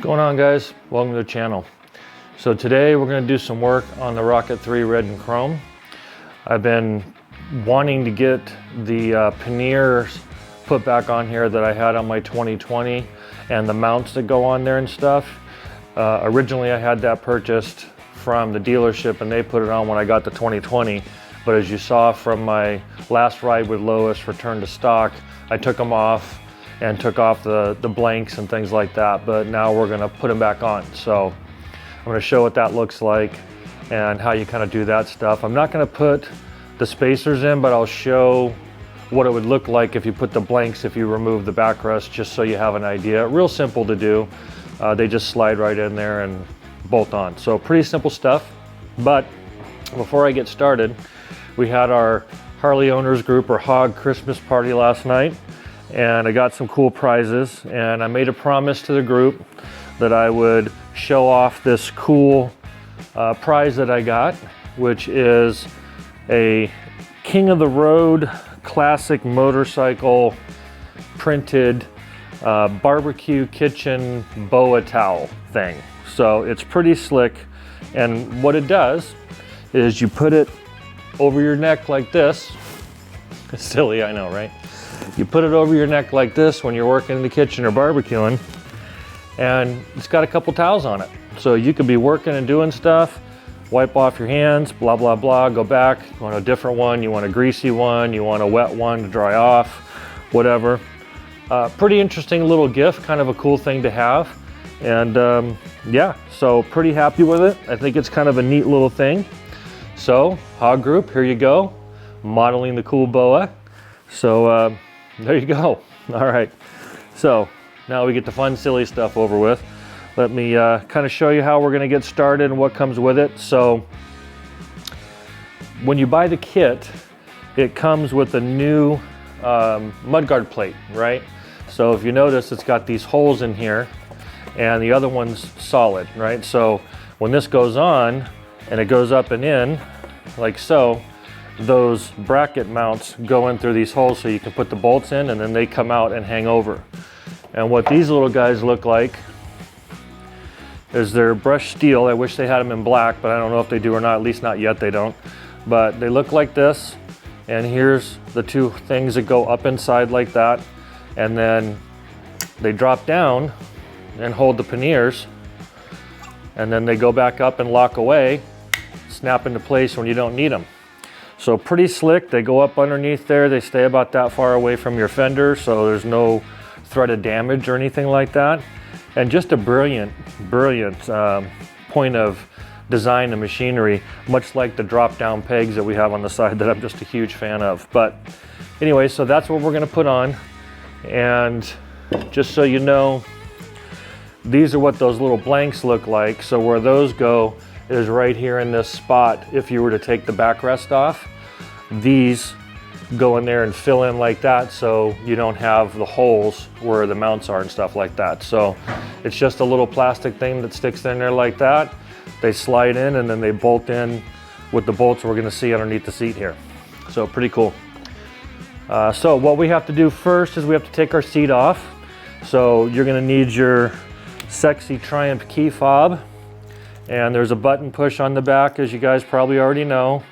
Going on, guys? Welcome to the channel. So today we're going to do some work on the Rocket 3 red and chrome. I've been wanting to get the panniers put back on here that I had on my 2020 and the mounts that go on there and stuff. Originally I had that purchased from the dealership and they put it on when I got the 2020, but as you saw from my last ride with Lois return to stock, I took them off and took off the blanks and things like that, but now we're going to put them back on. So I'm going to show what that looks like and how you kind of do that stuff. I'm not going to put the spacers in, but I'll show what it would look like if you put the blanks, if you remove the backrest, just so you have an idea. Real simple to do. They just slide right in there and bolt on. So pretty simple stuff. But before I get started, we had our Harley Owners Group or HOG Christmas party last night, and I got some cool prizes, and I made a promise to the group that I would show off this cool prize that I got, which is a King of the Road classic motorcycle printed barbecue kitchen boa towel thing. So it's pretty slick, and what it does is you put it over your neck like this. It's silly, I know, right? You put it over your neck like this when you're working in the kitchen or barbecuing, and it's got a couple towels on it. So you could be working and doing stuff, wipe off your hands, blah, blah, blah, go back, you want a different one, you want a greasy one, you want a wet one to dry off, whatever. Pretty interesting little gift, kind of a cool thing to have. And yeah, so pretty happy with it. I think it's kind of a neat little thing. So HOG Group, here you go, modeling the cool boa. So there you go. All right, so now we get the fun, silly stuff over with. Let me kind of show you how we're going to get started and what comes with it. So when you buy the kit, it comes with a new mudguard plate, right? So if you notice, it's got these holes in here and the other one's solid, right? So when this goes on and it goes up and in like so, those bracket mounts go in through these holes so you can put the bolts in, and then they come out and hang over. And what these little guys look like is they're brushed steel. I wish they had them in black, but I don't know if they do or not, at least not yet they don't. But they look like this, and here's the two things that go up inside like that, and then they drop down and hold the panniers, and then they go back up and lock away, snap into place when you don't need them. So pretty slick. They go up underneath there. They stay about that far away from your fender, so there's no threat of damage or anything like that. And just a brilliant point of design and machinery, much like the drop down pegs that we have on the side that I'm just a huge fan of. But anyway, so that's what we're going to put on. And just so you know, these are what those little blanks look like. So where those go is right here in this spot. If you were to take the backrest off, these go in there and fill in like that, so you don't have the holes where the mounts are and stuff like that. So it's just a little plastic thing that sticks in there like that. They slide in and then they bolt in with the bolts we're going to see underneath the seat here. So pretty cool. So what we have to do first is we have to take our seat off. So you're going to need your sexy Triumph key fob, and there's a button push on the back, as you guys probably already know.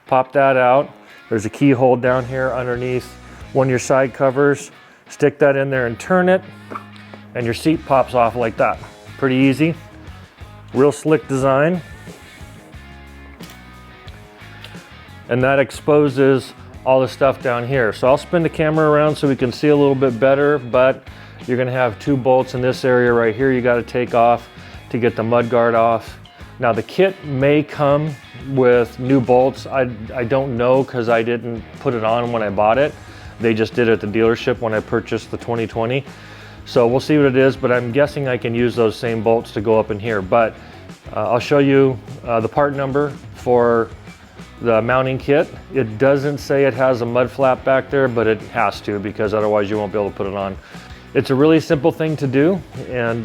Pop that out. There's a keyhole down here underneath one of your side covers. Stick that in there and turn it, and your seat pops off like that. Pretty easy. Real slick design. And that exposes all the stuff down here. So I'll spin the camera around so we can see a little bit better, but you're gonna have two bolts in this area right here you gotta take off to get the mudguard off. Now the kit may come with new bolts. I don't know, because I didn't put it on when I bought it. They just did it at the dealership when I purchased the 2020. So we'll see what it is, but I'm guessing I can use those same bolts to go up in here. But I'll show you the part number for the mounting kit. It doesn't say it has a mud flap back there, but it has to, because otherwise you won't be able to put it on. It's a really simple thing to do, and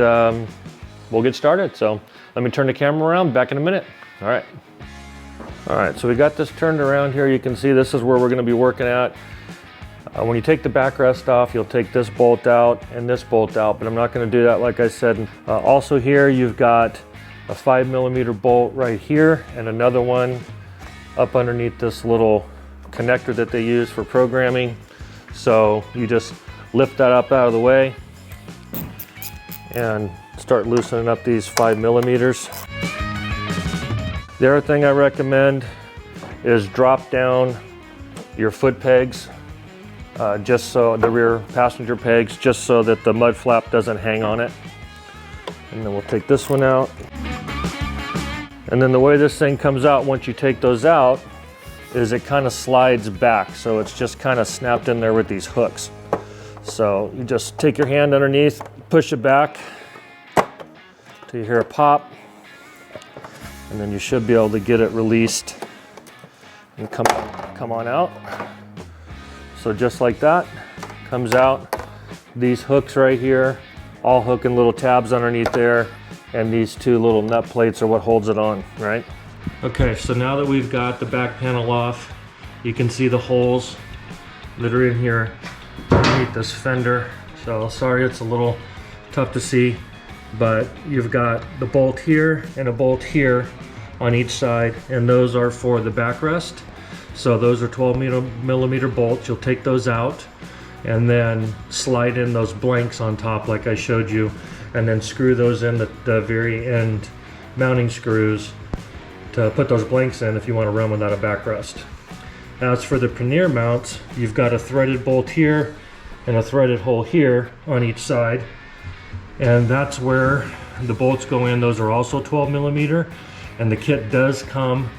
we'll get started. So let me turn the camera around, back in a minute. All right, so we got this turned around here. You can see this is where we're going to be working at. When you take the backrest off, you'll take this bolt out and this bolt out, but I'm not going to do that like I said. Also here you've got a 5mm bolt right here and another one up underneath this little connector that they use for programming. So you just lift that up out of the way and start loosening up these 5mm. The other thing I recommend is drop down your foot pegs, just so the rear passenger pegs, just so that the mud flap doesn't hang on it. And then we'll take this one out. And then the way this thing comes out once you take those out is it kind of slides back. So it's just kind of snapped in there with these hooks. So you just take your hand underneath, push it back till you hear a pop. And then you should be able to get it released and come on out. So just like that, comes out. These hooks right here, all hooking little tabs underneath there, and these two little nut plates are what holds it on, right? Okay, so now that we've got the back panel off, you can see the holes that are in here underneath this fender. So sorry it's a little tough to see, but you've got the bolt here and a bolt here on each side, and those are for the backrest. So those are 12mm bolts. You'll take those out and then slide in those blanks on top like I showed you, and then screw those in the very end mounting screws to put those blanks in if you want to run without a backrest. As for the pannier mounts, you've got a threaded bolt here and a threaded hole here on each side, and that's where the bolts go in. Those are also 12mm, and the kit does come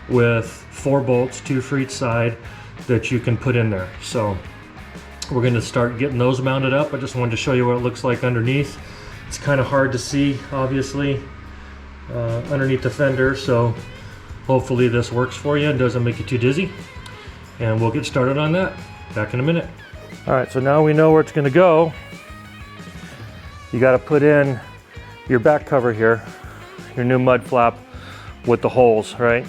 with 4 bolts, 2 for each side, that you can put in there. So we're going to start getting those mounted up. I just wanted to show you what it looks like underneath. It's kind of hard to see, obviously, underneath the fender, so hopefully this works for you and doesn't make you too dizzy. And we'll get started on that back in a minute. All right, so now we know where it's going to go. You got to put in your back cover here, your new mud flap with the holes, right?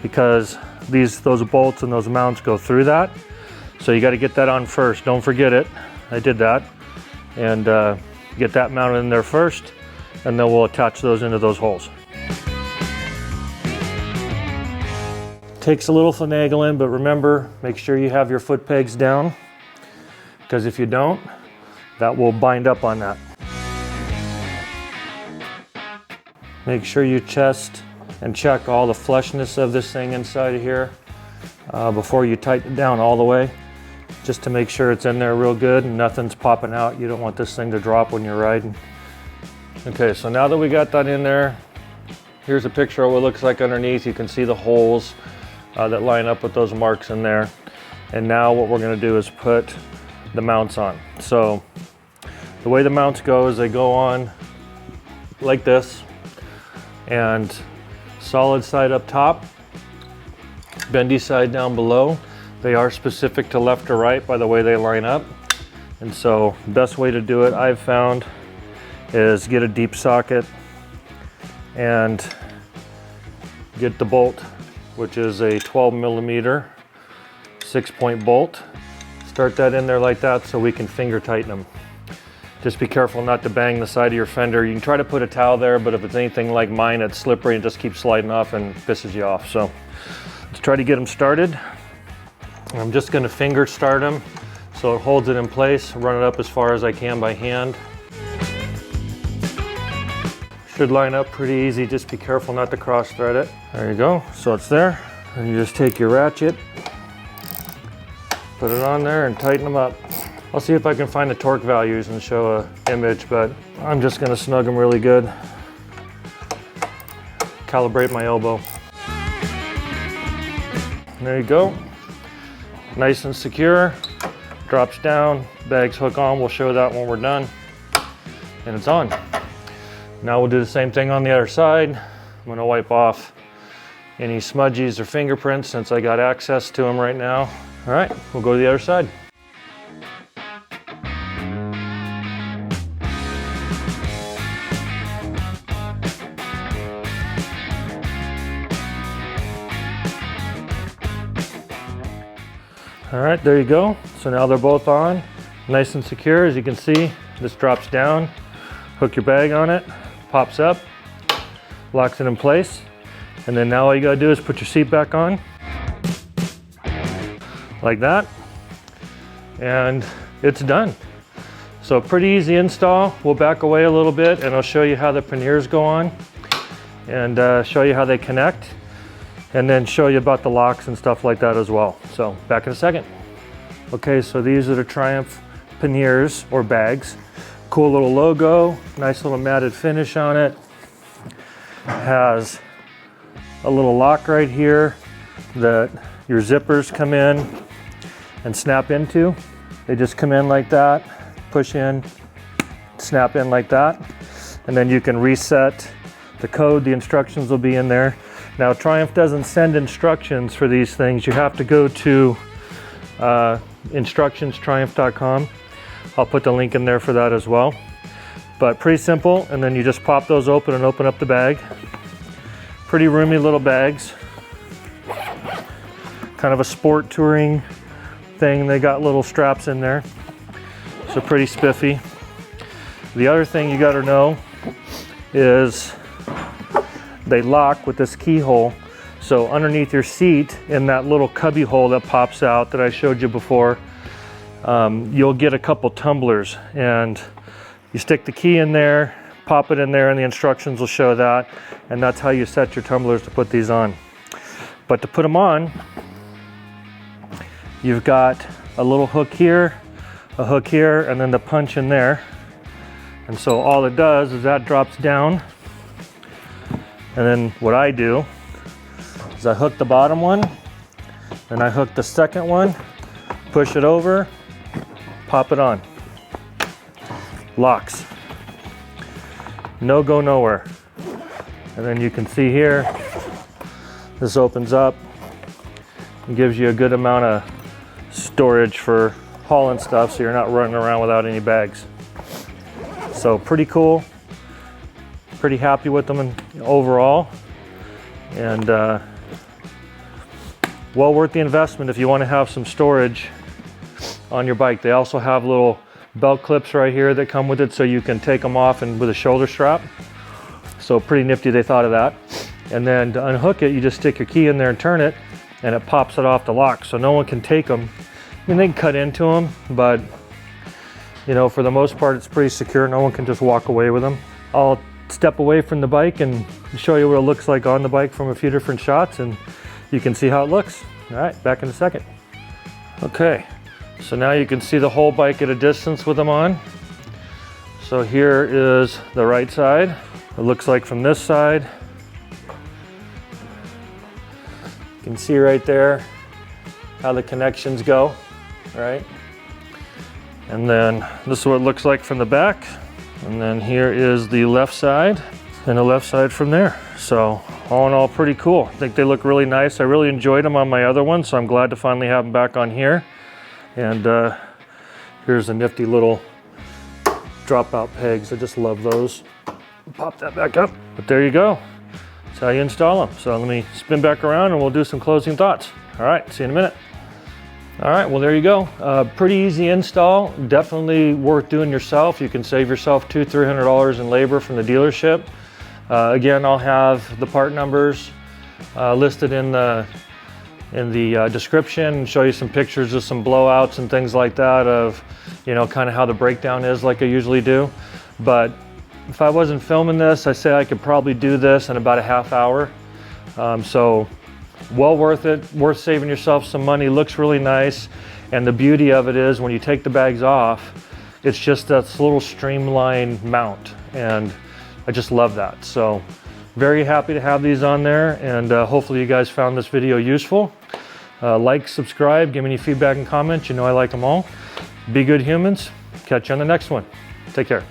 Because those bolts and those mounts go through that. So you got to get that on first. Don't forget it. I did that. And get that mounted in there first, and then we'll attach those into those holes. Takes a little finagling, but remember, make sure you have your foot pegs down, because if you don't, that will bind up on that. Make sure you test and check all the flushness of this thing inside of here before you tighten it down all the way, just to make sure it's in there real good and nothing's popping out. You don't want this thing to drop when you're riding. Okay, so now that we got that in there, here's a picture of what it looks like underneath. You can see the holes that line up with those marks in there. And now what we're going to do is put the mounts on. So the way the mounts go is they go on like this, and solid side up top, bendy side down below. They are specific to left or right by the way they line up. And so the best way to do it, I've found, is get a deep socket and get the bolt, which is a 12mm 6-point bolt. Start that in there like that so we can finger tighten them. Just be careful not to bang the side of your fender. You can try to put a towel there, but if it's anything like mine, it's slippery and just keeps sliding off and pisses you off. So let's try to get them started. I'm just going to finger start them so it holds it in place. Run it up as far as I can by hand. Should line up pretty easy. Just be careful not to cross thread it. There you go. So it's there. And you just take your ratchet, put it on there and tighten them up. I'll see if I can find the torque values and show an image, but I'm just going to snug them really good. Calibrate my elbow. There you go. Nice and secure. Drops down, bags hook on. We'll show that when we're done. And it's on. Now we'll do the same thing on the other side. I'm going to wipe off any smudgies or fingerprints since I got access to them right now. All right, we'll go to the other side. All right, there you go. So now they're both on, nice and secure. As you can see, this drops down, hook your bag on it, pops up, locks it in place. And then now all you gotta do is put your seat back on, like that, and it's done. So pretty easy install. We'll back away a little bit and I'll show you how the panniers go on and show you how they connect, and then show you about the locks and stuff like that as well. So back in a second. Okay, so these are the Triumph panniers or bags. Cool little logo, nice little matted finish on it. Has a little lock right here that your zippers come in and snap into. They just come in like that, push in, snap in like that, and then you can reset the code. The instructions will be in there. Now Triumph doesn't send instructions for these things. You have to go to instructionstriumph.com. I'll put the link in there for that as well. But pretty simple, and then you just pop those open and open up the bag. Pretty roomy little bags. Kind of a sport touring thing. They got little straps in there, so pretty spiffy. The other thing you got to know is they lock with this keyhole. So underneath your seat, in that little cubby hole that pops out that I showed you before, you'll get a couple tumblers, and you stick the key in there, pop it in there, and the instructions will show that, and that's how you set your tumblers to put these on. But to put them on, you've got a little hook here, a hook here, and then the punch in there. And so all it does is that drops down, and then what I do is I hook the bottom one, then I hook the second one, push it over, pop it on. Locks. No go nowhere. And then you can see here, this opens up and gives you a good amount of storage for hauling stuff, so you're not running around without any bags. So pretty cool. Pretty happy with them overall, and well worth the investment if you want to have some storage on your bike. They also have little belt clips right here that come with it, so you can take them off and with a shoulder strap. So pretty nifty they thought of that. And then to unhook it, you just stick your key in there and turn it, and it pops it off the lock, so no one can take them. I mean, they can cut into them, but you know, for the most part, it's pretty secure. No one can just walk away with them. I'll step away from the bike and show you what it looks like on the bike from a few different shots, and you can see how it looks. All right, back in a second. Okay, so now you can see the whole bike at a distance with them on. So here is the right side. It looks like from this side. You can see right there how the connections go, right? And then this is what it looks like from the back. And then here is the left side, and the left side from there. So all in all, pretty cool. I think they look really nice. I really enjoyed them on my other one, so I'm glad to finally have them back on here. And here's a nifty little dropout pegs. I just love those. Pop that back up. But there you go. That's how you install them. So let me spin back around and we'll do some closing thoughts. All right, see you in a minute. All right, well, there you go. Pretty easy install. Definitely worth doing yourself. You can save yourself $200–300 in labor from the dealership. Again, I'll have the part numbers listed in the description, and show you some pictures of some blowouts and things like that of, you know, kind of how the breakdown is like I usually do. But if I wasn't filming this, I say I could probably do this in about a half hour. So well worth it, worth saving yourself some money. Looks really nice, and the beauty of it is when you take the bags off, it's just that little streamlined mount, and I just love that. So very happy to have these on there, and hopefully you guys found this video useful. Like, subscribe, give me any feedback and comments. You know I like them all. Be good humans. Catch you on the next one. Take care.